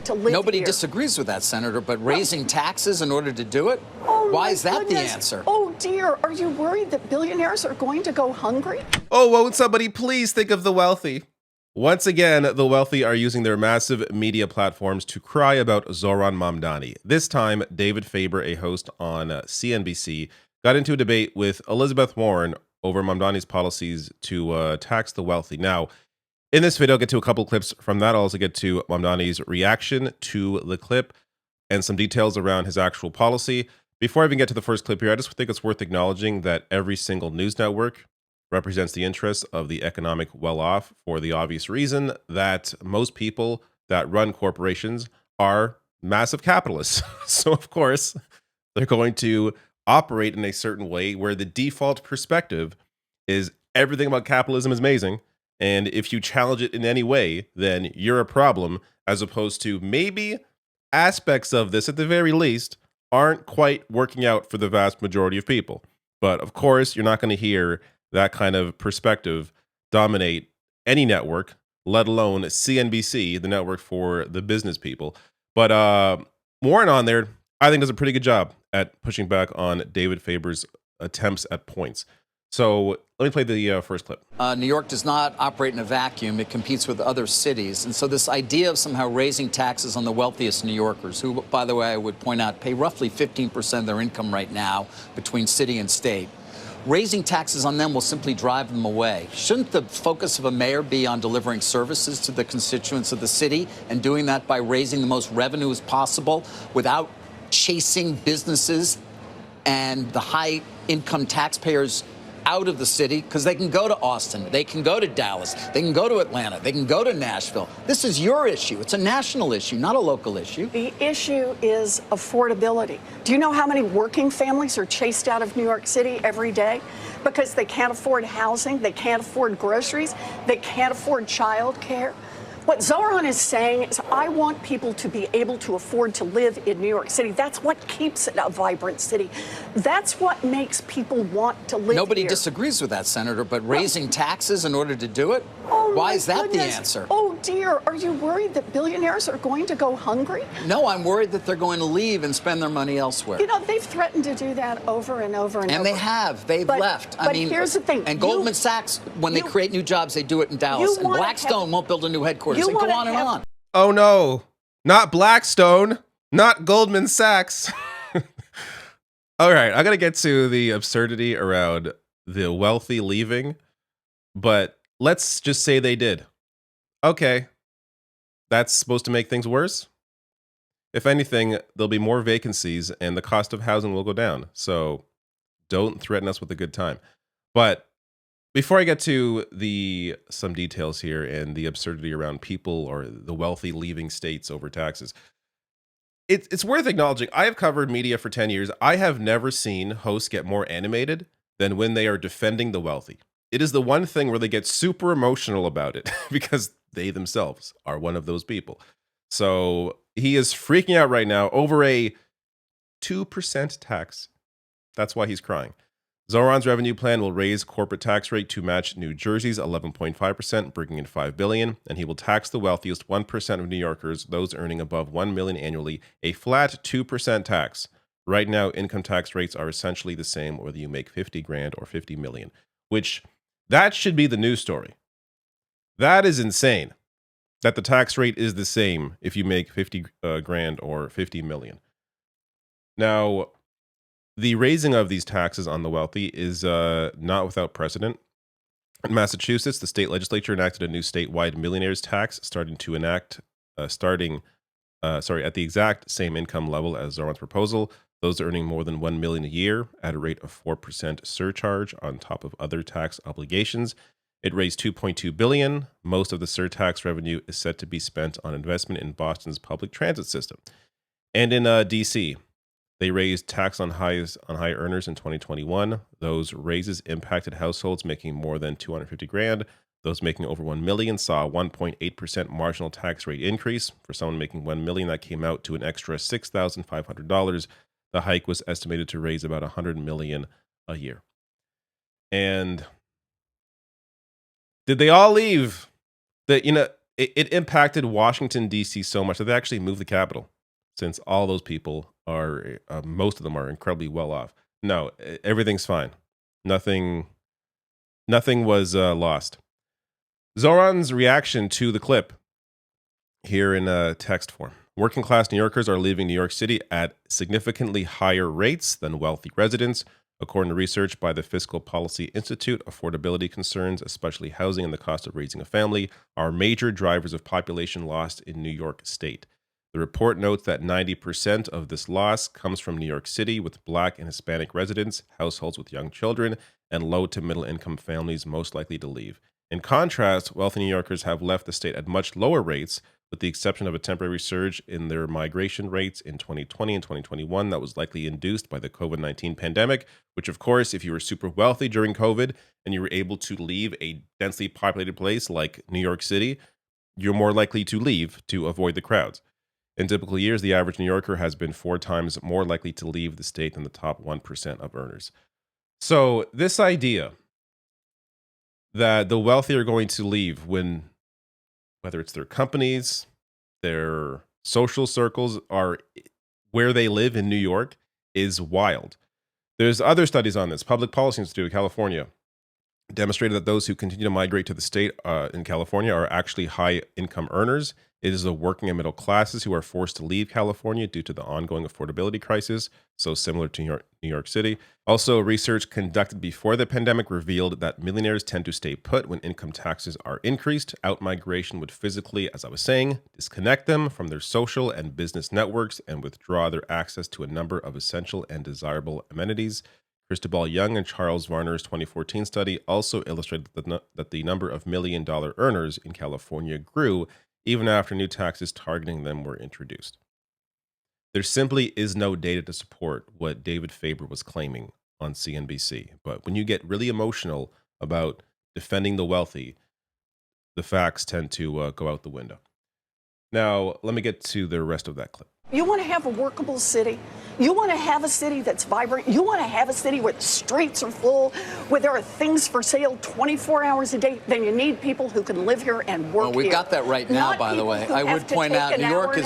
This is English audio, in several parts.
To live Nobody here. disagrees with that, Senator, but raising taxes in order to do it? Why is that goodness. the answer? Oh, dear. Are you worried that billionaires are going to go hungry? Oh, won't somebody please think of the wealthy? Once again, the wealthy are using their massive media platforms to cry about Zohran Mamdani. This time, David Faber, a host on CNBC, got into a debate with Elizabeth Warren over Mamdani's policies to tax the wealthy. Now, in this video, I'll get to a couple clips from that. I'll also get to Mamdani's reaction to the clip and some details around his actual policy. Before I even get to the first clip here, I just think it's worth acknowledging that every single news network represents the interests of the economic well-off for the obvious reason that most people that run corporations are massive capitalists. So, of course, they're going to operate in a certain way where the default perspective is everything about capitalism is amazing. And if you challenge it in any way, then you're a problem, as opposed to maybe aspects of this, at the very least, aren't quite working out for the vast majority of people. But of course, you're not going to hear that kind of perspective dominate any network, let alone CNBC, the network for the business people. But Warren on there, I think, does a pretty good job at pushing back on David Faber's attempts at points. So let me play the first clip. New York does not operate in a vacuum. It competes with other cities. And so this idea of somehow raising taxes on the wealthiest New Yorkers, who, by the way, I would point out, pay roughly 15% of their income right now between city and state, raising taxes on them will simply drive them away. Shouldn't the focus of a mayor be on delivering services to the constituents of the city and doing that by raising the most revenue as possible without chasing businesses and the high-income taxpayers out of the city? Because they can go to Austin, they can go to Dallas, they can go to Atlanta, they can go to Nashville. This is your issue. It's a national issue, not a local issue. The issue is affordability. Do you know how many working families are chased out of New York City every day because they can't afford housing, they can't afford groceries, they can't afford child care? What Zohran is saying is, I want people to be able to afford to live in New York City. That's what keeps it a vibrant city. That's what makes people want to live Nobody here. disagrees with that, Senator, but raising taxes in order to do it? Oh, why my is that goodness. the answer? Oh, dear. Are you worried that billionaires are going to go hungry? No, I'm worried that they're going to leave and spend their money elsewhere. You know, they've threatened to do that over and over and over. And they have. They've left. But here's the thing. And Goldman Sachs, when they create new jobs, they do it in Dallas. And Blackstone won't build a new headquarters. And go on and on. Oh, no. Not Blackstone. Not Goldman Sachs. All right. I got to get to the absurdity around the wealthy leaving. But let's just say they did. Okay. That's supposed to make things worse? If anything, there'll be more vacancies and the cost of housing will go down. So don't threaten us with a good time. But before I get to some details here and the absurdity around people or the wealthy leaving states over taxes, it's worth acknowledging, I have covered media for 10 years. I have never seen hosts get more animated than when they are defending the wealthy. It is the one thing where they get super emotional about it because they themselves are one of those people. So he is freaking out right now over a 2% tax. That's why he's crying. Zohran's revenue plan will raise corporate tax rate to match New Jersey's 11.5%, bringing in $5 billion, and he will tax the wealthiest 1% of New Yorkers, those earning above $1 million annually, a flat 2% tax. Right now, income tax rates are essentially the same whether you make 50 grand or 50 million, which that should be the news story. That is insane that the tax rate is the same if you make 50 grand or 50 million. Now, the raising of these taxes on the wealthy is not without precedent. In Massachusetts, the state legislature enacted a new statewide millionaires tax, starting to enact at the exact same income level as Zohran's proposal. Those earning more than $1 million a year at a rate of 4% surcharge on top of other tax obligations. It raised $2.2 billion. Most of the surtax revenue is set to be spent on investment in Boston's public transit system. And in D.C., they raised tax on high earners in 2021. Those raises impacted households making more than 250 grand. Those making over 1 million saw a 1.8% marginal tax rate increase. For someone making 1 million, that came out to an extra $6,500. The hike was estimated to raise about 100 million a year. And did they all leave? it impacted Washington, D.C. so much that they actually moved the capital, since all those people are, most of them are incredibly well off. No, everything's fine. Nothing was lost. Zohran's reaction to the clip here in text form. Working class New Yorkers are leaving New York City at significantly higher rates than wealthy residents. According to research by the Fiscal Policy Institute, affordability concerns, especially housing and the cost of raising a family, are major drivers of population loss in New York State. The report notes that 90% of this loss comes from New York City, with Black and Hispanic residents, households with young children, and low to middle income families most likely to leave. In contrast, wealthy New Yorkers have left the state at much lower rates, with the exception of a temporary surge in their migration rates in 2020 and 2021 that was likely induced by the COVID-19 pandemic, which, of course, if you were super wealthy during COVID and you were able to leave a densely populated place like New York City, you're more likely to leave to avoid the crowds. In typical years, the average New Yorker has been 4 times more likely to leave the state than the top 1% of earners. So this idea that the wealthy are going to leave when, whether it's their companies, their social circles, are where they live in New York, is wild. There's other studies on this. Public Policy Institute of California demonstrated that those who continue to migrate to the state in California are actually high income earners. It is the working and middle classes who are forced to leave California due to the ongoing affordability crisis, so similar to New York City. Also, research conducted before the pandemic revealed that millionaires tend to stay put when income taxes are increased. Outmigration would physically, as I was saying, disconnect them from their social and business networks and withdraw their access to a number of essential and desirable amenities. Cristobal Young and Charles Varner's 2014 study also illustrated that the number of million-dollar earners in California grew even after new taxes targeting them were introduced. There simply is no data to support what David Faber was claiming on CNBC. But when you get really emotional about defending the wealthy, the facts tend to go out the window. Now, let me get to the rest of that clip. You want to have a workable city? You want to have a city that's vibrant? You want to have a city where the streets are full, where there are things for sale 24 hours a day? Then you need people who can live here and work here. Well, we've got that right now, by the way. I would point out New York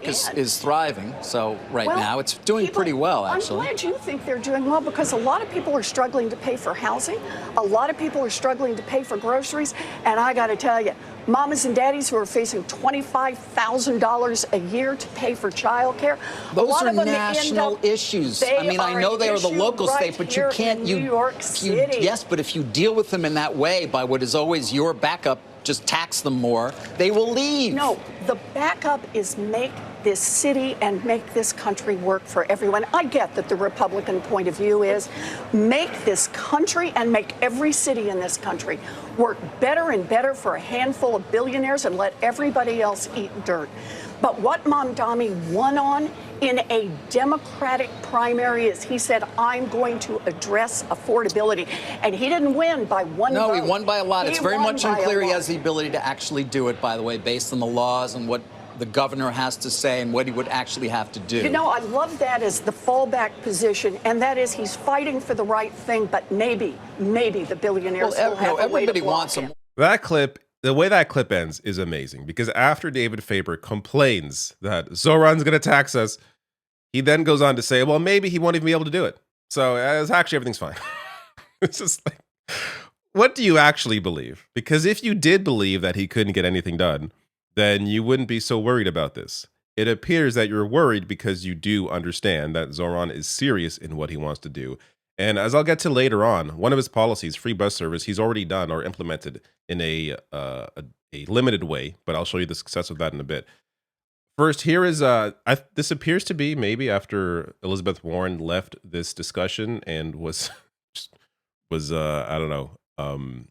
is thriving. So now it's doing pretty well, actually. I'm glad you think they're doing well, because a lot of people are struggling to pay for housing. A lot of people are struggling to pay for groceries. And I got to tell you, mamas and daddies who are facing $25,000 a year to pay for childcare. Those are national issues. I mean, I know they are the local state, but you can't. New York City. Yes, but if you deal with them in that way, by what is always your backup, just tax them more, they will leave. No, the backup is make this city and make this country work for everyone. I get that the Republican point of view is make this country and make every city in this country work better and better for a handful of billionaires and let everybody else eat dirt. But what Mamdani won on in a Democratic primary is he said, I'm going to address affordability. And he didn't win by one vote. No, he won by a lot. It's very much unclear he has the ability to actually do it, by the way, based on the laws and what the governor has to say and what he would actually have to do. You know, I love that as the fallback position, and that is he's fighting for the right thing, but maybe the billionaires will have a way to block him. That clip, the way that clip ends is amazing, because after David Faber complains that Zohran's going to tax us, he then goes on to say, well, maybe he won't even be able to do it. So actually everything's fine. It's just like, what do you actually believe? Because if you did believe that he couldn't get anything done, then you wouldn't be so worried about this. It appears that you're worried because you do understand that Zohran is serious in what he wants to do. And as I'll get to later on, one of his policies, free bus service, he's already done or implemented in a limited way, but I'll show you the success of that in a bit. First, here is, this appears to be maybe after Elizabeth Warren left this discussion and was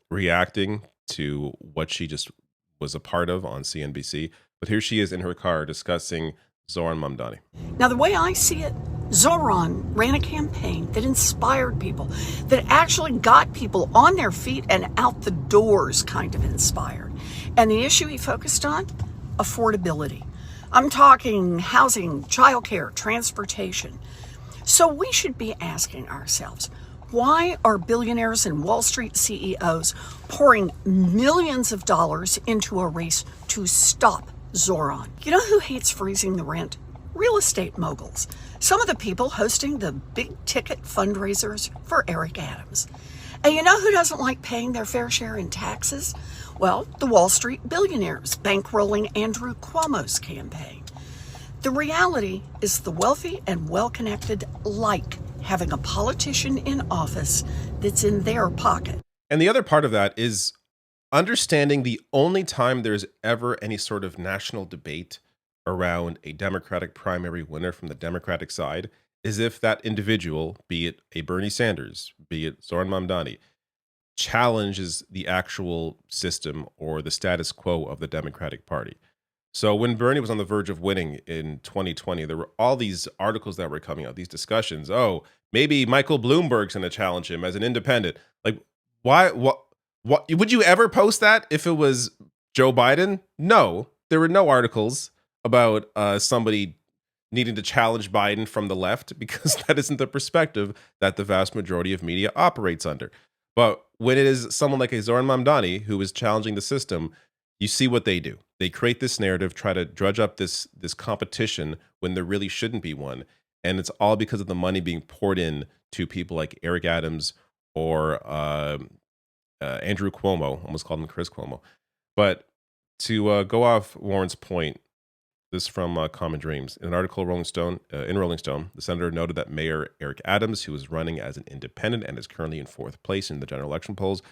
reacting to what she just was a part of on CNBC. But here she is in her car discussing Zohran Mamdani. Now, the way I see it, Zohran ran a campaign that inspired people, that actually got people on their feet and out the doors, kind of inspired. And the issue he focused on, affordability. I'm talking housing, childcare, transportation. So we should be asking ourselves, Why are billionaires and Wall Street CEOs pouring millions of dollars into a race to stop Zohran? You know who hates freezing the rent? Real estate moguls. Some of the people hosting the big ticket fundraisers for Eric Adams. And you know who doesn't like paying their fair share in taxes? Well, the Wall Street billionaires bankrolling Andrew Cuomo's campaign. The reality is the wealthy and well-connected like having a politician in office that's in their pocket. And the other part of that is understanding the only time there's ever any sort of national debate around a Democratic primary winner from the Democratic side is if that individual, be it a Bernie Sanders, be it Zohran Mamdani, challenges the actual system or the status quo of the Democratic Party. So when Bernie was on the verge of winning in 2020, there were all these articles that were coming out, these discussions. Oh, maybe Michael Bloomberg's going to challenge him as an independent. Like, why? What would you ever post that if it was Joe Biden? No, there were no articles about somebody needing to challenge Biden from the left because that isn't the perspective that the vast majority of media operates under. But when it is someone like a Zohran Mamdani who is challenging the system, you see what they do. They create this narrative, try to drudge up this competition when there really shouldn't be one. And it's all because of the money being poured in to people like Eric Adams or Andrew Cuomo. Almost called him Chris Cuomo. But to go off Warren's point, this is from Common Dreams. In an article in Rolling Stone, the senator noted that Mayor Eric Adams, who is running as an independent and is currently in fourth place in the general election polls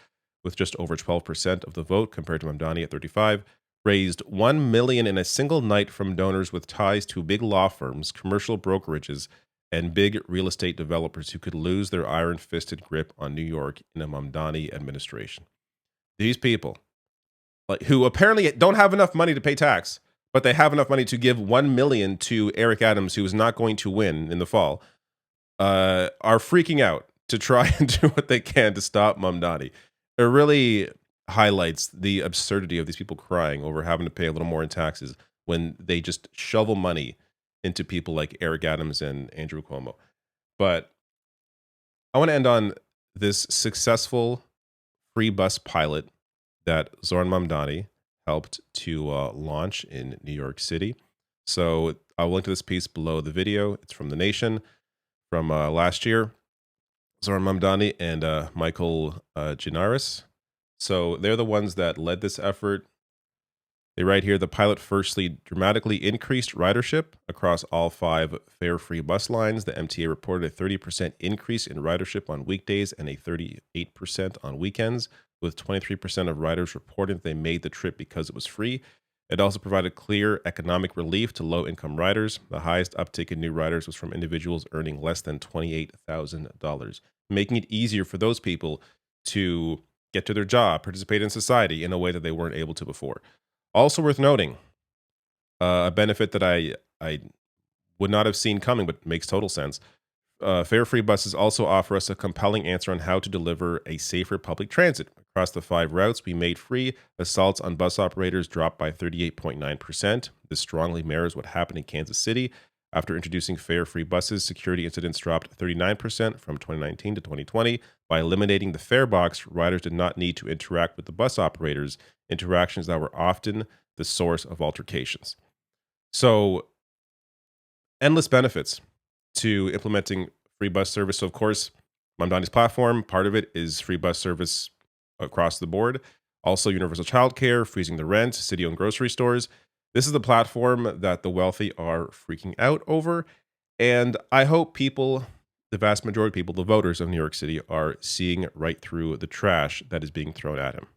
with just over 12% of the vote compared to Mamdani at 35%, raised $1 million in a single night from donors with ties to big law firms, commercial brokerages, and big real estate developers who could lose their iron-fisted grip on New York in a Mamdani administration. These people, who apparently don't have enough money to pay tax, but they have enough money to give $1 million to Eric Adams, who is not going to win in the fall, are freaking out to try and do what they can to stop Mamdani. It really highlights the absurdity of these people crying over having to pay a little more in taxes when they just shovel money into people like Eric Adams and Andrew Cuomo. But I want to end on this successful free bus pilot that Zohran Mamdani helped to launch in New York City. So I'll link to this piece below the video. It's from The Nation from last year. Zohran Mamdani and Michael Ginaris. So they're the ones that led this effort. They write here, the pilot firstly dramatically increased ridership across all 5 fare-free bus lines. The MTA reported a 30% increase in ridership on weekdays and a 38% on weekends, with 23% of riders reporting they made the trip because it was free. It also provided clear economic relief to low-income riders. The highest uptick in new riders was from individuals earning less than $28,000, making it easier for those people to get to their job, participate in society in a way that they weren't able to before. Also worth noting, a benefit that I would not have seen coming, but makes total sense. Fare-free buses also offer us a compelling answer on how to deliver a safer public transit. Across the 5 routes we made free, assaults on bus operators dropped by 38.9%. This strongly mirrors what happened in Kansas City. After introducing fare-free buses, security incidents dropped 39% from 2019 to 2020. By eliminating the fare box, riders did not need to interact with the bus operators, interactions that were often the source of altercations. So, endless benefits to implementing free bus service. So, of course, Mamdani's platform, part of it is free bus service across the board. Also, universal childcare, freezing the rent, city-owned grocery stores. This is the platform that the wealthy are freaking out over. And I hope people, the vast majority of people, the voters of New York City, are seeing right through the trash that is being thrown at him.